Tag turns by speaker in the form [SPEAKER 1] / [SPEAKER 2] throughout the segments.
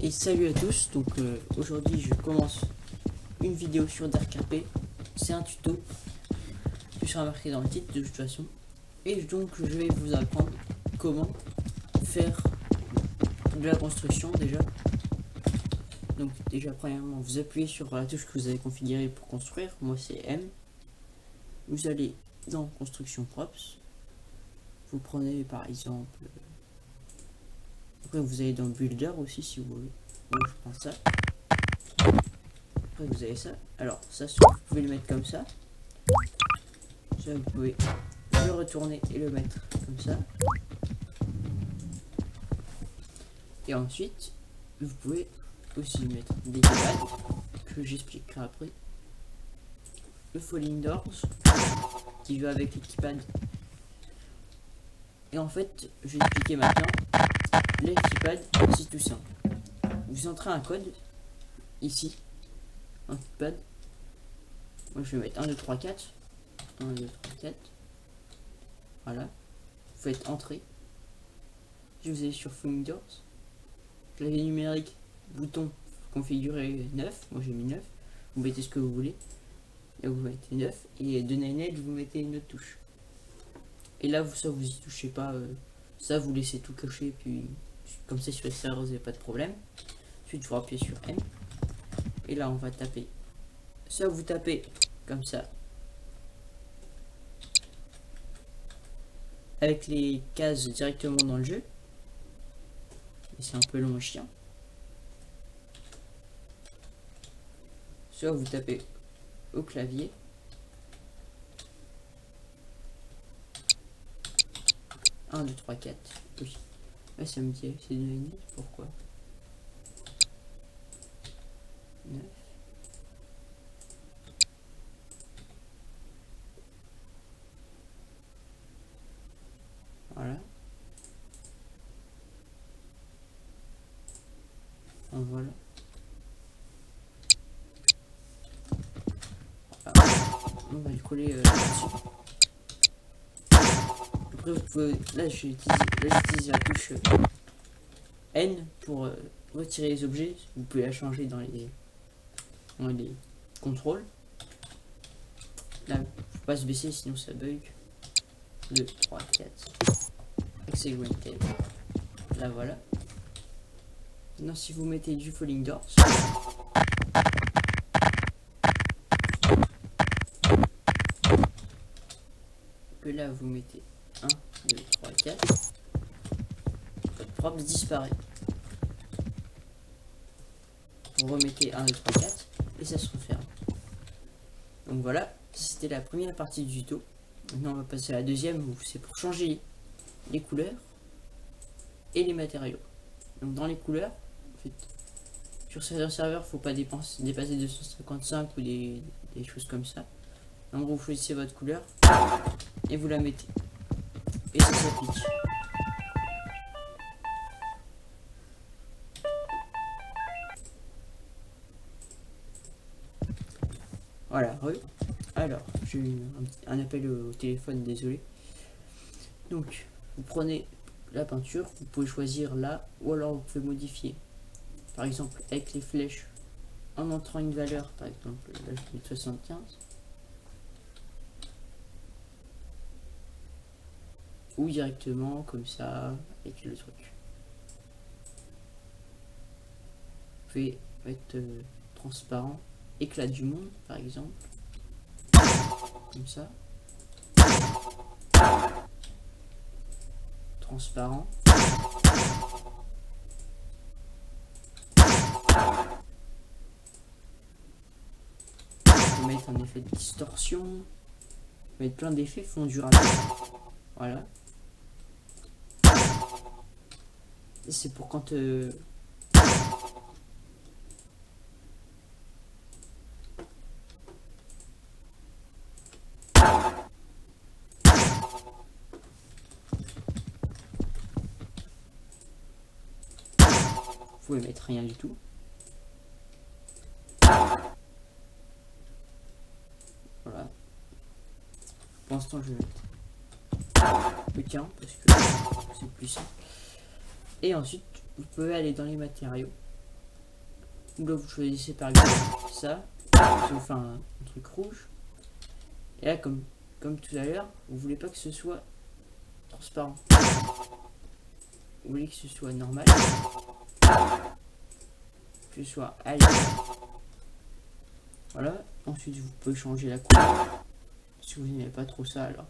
[SPEAKER 1] Et salut à tous, donc aujourd'hui je commence une vidéo sur DarkRP. C'est un tuto qui sera marqué dans le titre de toute façon. Et donc je vais vous apprendre comment faire de la construction déjà. Donc déjà premièrement vous appuyez sur la touche que vous avez configurée pour construire, moi c'est M. Vous allez dans construction props, vous prenez par exemple, après vous allez dans builder aussi si vous voulez, moi je prends ça. Après vous avez ça, alors ça soit vous pouvez le mettre comme ça, soit vous pouvez le retourner et le mettre comme ça, et ensuite vous pouvez aussi mettre des pads que j'expliquerai après, le falling doors qui va avec les keypads. Et en fait je vais expliquer maintenant les keypads. C'est tout simple, vous entrez un code ici, un keypad, moi je vais mettre 1 2 3 4 1 2 3 4, voilà, vous faites entrer, je vous ai sur falling doors, clavier numérique, bouton configuré 9, moi j'ai mis 9, vous mettez ce que vous voulez, là vous mettez 9, et de net vous mettez une autre touche, et là vous ça vous y touchez pas, ça vous laissez tout cocher, puis comme c'est sur les serveurs vous n'avez pas de problème. Ensuite vous appuyez sur M, et là on va taper, ça vous tapez comme ça avec les cases directement dans le jeu, et c'est un peu long et chiant. Soit vous tapez au clavier, un 2 3 4, oui, ouais, ça me dit c'est 2,5, pourquoi 9, voilà, voilà. On va le coller là-dessus. Après vous pouvez, là j'utilise la touche N pour retirer les objets. Vous pouvez la changer dans les contrôles. Là faut pas se baisser sinon ça bug. 2 3 4 Exegrented, là voilà. Maintenant si vous mettez du falling doors, que là vous mettez 1 2 3 4, votre props disparaît, vous remettez 1 2 3 4 et ça se referme. Donc voilà, c'était la première partie du tuto. Maintenant on va passer à la deuxième où c'est pour changer les couleurs et les matériaux. Donc dans les couleurs, en fait, sur certains serveurs faut pas dépasser 255 ou des choses comme ça. En gros vous choisissez votre couleur et vous la mettez et ça s'applique. Voilà, alors j'ai eu un appel au téléphone, désolé. Donc vous prenez la peinture, vous pouvez choisir là, ou alors vous pouvez modifier, par exemple avec les flèches, en entrant une valeur, par exemple là je mets 75, ou directement comme ça avec le truc. Vous pouvez mettre transparent, éclat du monde par exemple, comme ça, transparent, mettre un effet de distorsion, mettre plein d'effets fondus rapide, voilà. C'est pour quand vous pouvez mettre rien du tout. Voilà. Pour l'instant je vais mettre le tien parce que c'est plus simple. Et ensuite vous pouvez aller dans les matériaux Ou là, vous choisissez par exemple ça. Ça vous fait un truc rouge. Et là, comme tout à l'heure, vous voulez pas que ce soit transparent. Vous voulez que ce soit normal. Que ce soit à l'aise. Voilà. Ensuite, vous pouvez changer la couleur. Si vous n'aimez pas trop ça, alors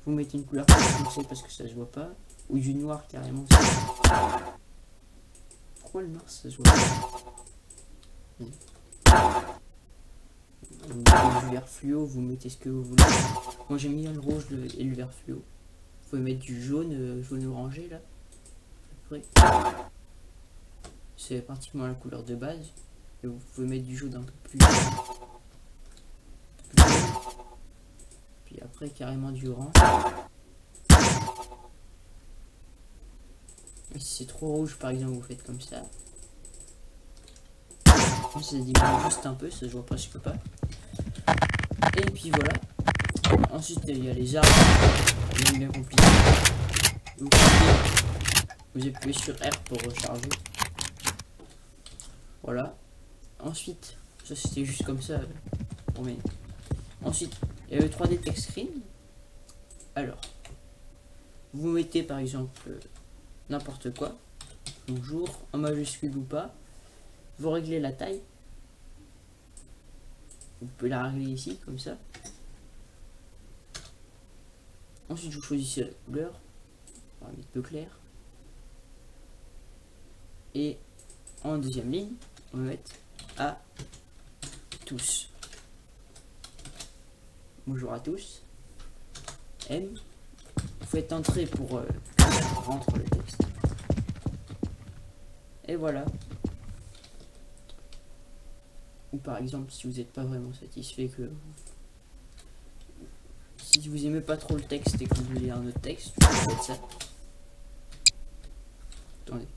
[SPEAKER 1] vous mettez une couleur plus foncée parce que ça se voit pas. Ou du noir carrément. Pourquoi le noir ça se voit pas? Vous mettez du vert fluo, vous mettez ce que vous voulez. Moi j'aime bien le rouge et le vert fluo. Vous pouvez mettre du jaune, jaune orangé là. Après, c'est pratiquement la couleur de base. Et vous pouvez mettre du jaune un peu plus jaune. Puis après carrément du orange. Et si c'est trop rouge par exemple, vous faites comme ça. Ça diminue juste un peu, ça se voit presque pas. Et puis voilà. Ensuite il y a les arbres. C'est bien compliqué. Vous appuyez sur R pour recharger. Voilà. Ensuite, ça c'était juste comme ça. Ensuite, il y a le 3D Text Screen. Alors, vous mettez par exemple n'importe quoi. Bonjour, en majuscule ou pas. Vous réglez la taille. Vous pouvez la régler ici, comme ça. Ensuite, vous choisissez la couleur. On va mettre peu clair. Et en deuxième ligne, on va mettre à tous. Bonjour à tous. M. Vous faites entrer pour que ça rentre le texte. Et voilà. Ou par exemple, si vous n'êtes pas vraiment satisfait si vous aimez pas trop le texte et que vous voulez un autre texte, vous faites ça. Attendez.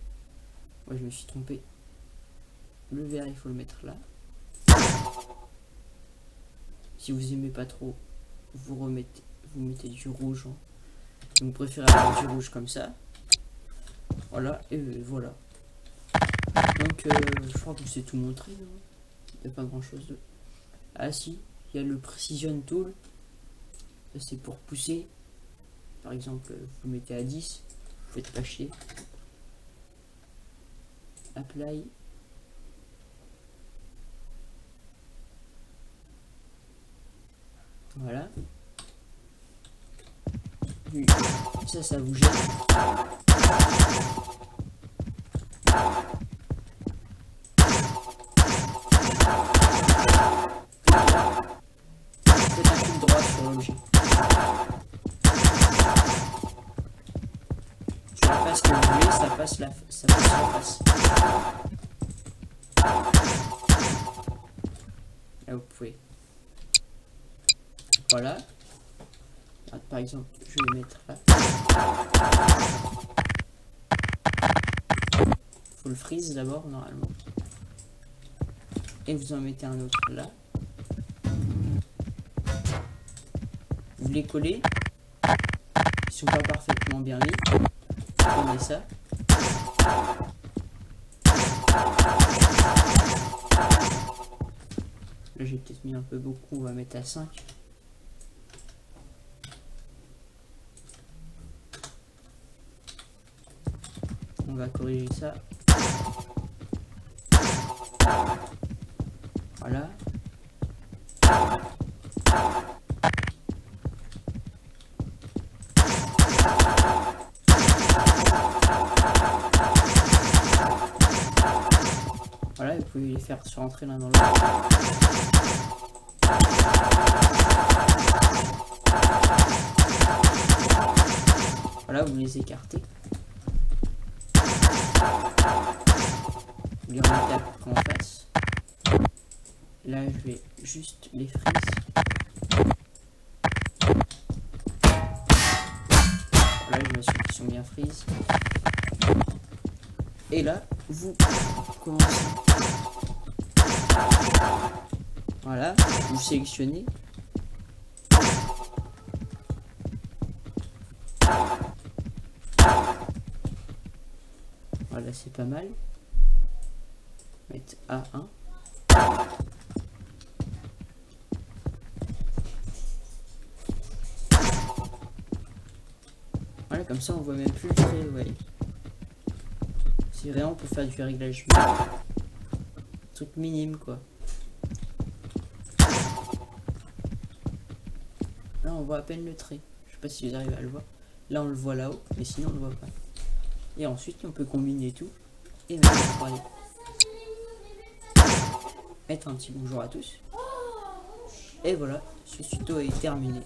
[SPEAKER 1] Moi je me suis trompé. Le vert il faut le mettre là. Si vous aimez pas trop, vous mettez du rouge. Vous préférez avoir du rouge comme ça. Voilà, et voilà. Donc je crois que c'est tout montré. Il n'y a pas grand chose de... Ah si, il y a le Precision Tool. C'est pour pousser. Par exemple, vous mettez à 10. Vous faites pas chier. Apply. Voilà. Ça vous gêne. Faites un clic droit sur l'objet. Sur la face que vous voulez, ça passe la face. Là vous pouvez. Voilà. Par exemple, je vais mettre là. Faut le freeze d'abord normalement. Et vous en mettez un autre là. Vous les collez. Ils sont pas parfaitement bien mis. Vous prenez ça. Là j'ai peut-être mis un peu beaucoup, on va mettre à 5. On va corriger ça. Voilà. Voilà, vous pouvez les faire se rentrer l'un dans l'autre. Voilà, vous les écartez. Vous les remettez à peu près en face. Là, je vais juste les freeze. Voilà, je m'assure qu'ils sont bien freeze. Et là, vous commencez. Voilà, vous sélectionnez. Voilà, c'est pas mal. Mettre A1. Voilà, comme ça on voit même plus le trait, ouais. C'est vraiment pour faire du réglage. Truc minime quoi. Là on voit à peine le trait. Je sais pas si vous arrivez à le voir. Là on le voit là-haut, mais sinon on le voit pas. Et ensuite on peut combiner tout et mettre le croisé. Mettre un petit bonjour à tous. Et voilà, ce tuto est terminé.